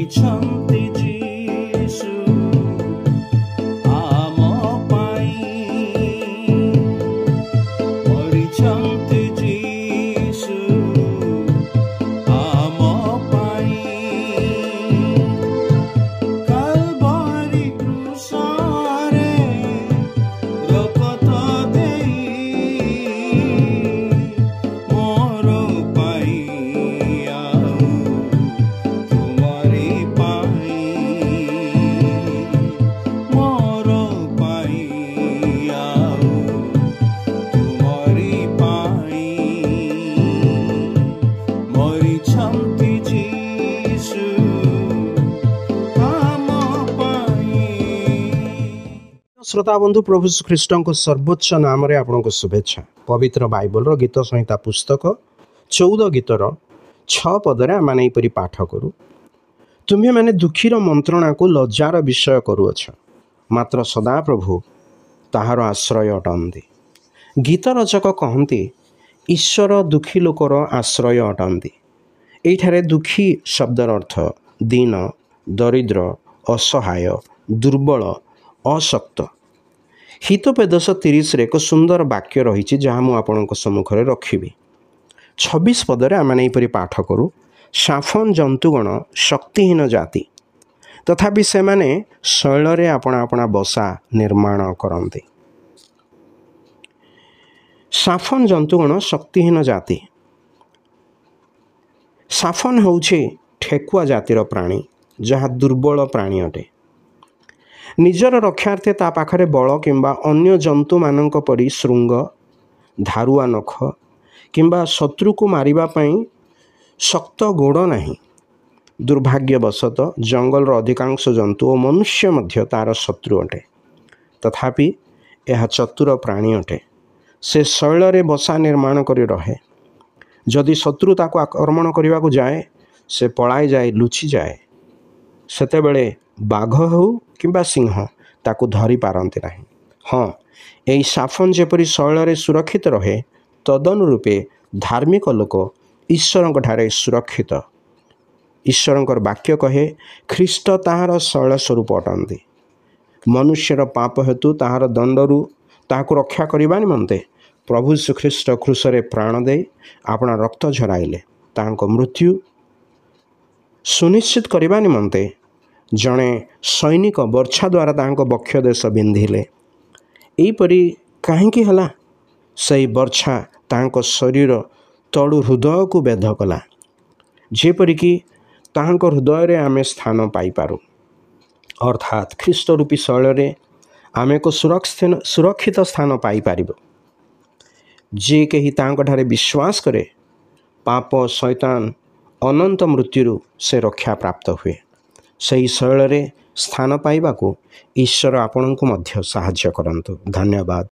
ମରିଛନ୍ତି ଯୀଶୁ ଆମ ପାଇଁ, ମରିଛନ୍ତି ଯୀଶୁ ଆମ ପାଇଁ। କାଲବାରି କ୍ରୁଶରେ ରକ୍ତ ଦେଇ ମୋର ପାଇଁ ଆଉ ତୁମରି ପାଇଁ, ମୋର ପାଇଁ ଆଉ ତୁମରି ପାଇଁ। ମରିଛନ୍ତି ଯୀଶୁ ଆମ ପାଇଁ। श्रोता बंधु प्रभु ख्रीष्ट सर्वोच्च नाम आपको शुभेच्छा। पवित्र बाइबल गीत संहिता पुस्तक 14 गीतर 6 पदरे आम यहपरी पाठ करूँ। तुम्हें मैंने दुखीर मंत्रणा को लज्जार विषय करुअछ, मात्र सदाप्रभु ताहार आश्रय अटंती। गीत रचक कहती ईश्वर दुखी लोकर आश्रय अटंती। एठारे दुखी शब्दर अर्थ दीन, दरिद्र, असहाय, दुर्बल, अशक्त। हितोपदेश 30 एक सुंदर वाक्य रही जहाँ मुझे सम्मुखें रखी। 26 पदरे आम यहपरी पाठ करूँ। साफन जंतुगण शक्तिहीन जाति, तथापि से माने शैल आपणा आपणा बसा निर्माण करते। साफन जंतुगण शक्तिहीन जाति। साफन होउछे ठेकुआ जातिर प्राणी, जहाँ दुर्बल प्राणी अटे। निजर रक्षार्थे ता पाखरे बल किंबा अन्य जंतु मानक परी श्रृंग, धारुआ नख किंबा शत्रु को मारिबा पई शक्त गोड़ नहीं। दुर्भाग्यवशत जंगल अधिकांश जंतु और मनुष्य मध्य तार शत्रु अटे, तथापि यह चतुर प्राणी अटे। से शैल बसा निर्माण करी रहे। जदि शत्रु ताको आक्रमण करने को जाए, से पलाई जाए, लुचि जाए। सेतेबेले बाघ हो किंबा सिंह ताको धरी पारंती नहीं। हाँ, यही साफन जेपरी शैल सुरक्षित रहे, तदनुरूपे धार्मिक लोक ईश्वर ठारे सुरक्षित। ईश्वर वाक्य कहे ख्रीष्ट ताहार शैल स्वरूप अटंती। मनुष्यर पाप हेतु ताहार दंडरू ताहाको रक्षा करबा निमंते प्रभु श्रीख्रीष्ट क्रूसरे प्राण दे अपना रक्त झराइले। ताहाको मृत्यु सुनिश्चित करबा निमंते जड़े सैनिक बर्छा द्वारा ताहाको बक्ष देश बिंधिले। एहीपरि काहींकि हला? सही बर्छा ताहाको शरीर तलु हृदय को बेध कला, जेपरिकी ताहाको हृदय आमे स्थान पाइपारू। अर्थात ख्रीष्ट रूपी शैल आमे को सुरक्षित स्थान पाइपर। जे कहीं ताहाको ठारे विश्वास करे, पाप शैतान अनंत मृत्यु से रक्षा प्राप्त हुए। सही शैल स्थान पाइबाकू ईश्वर आपणको मध्य साहाय्य करंतु। धन्यवाद।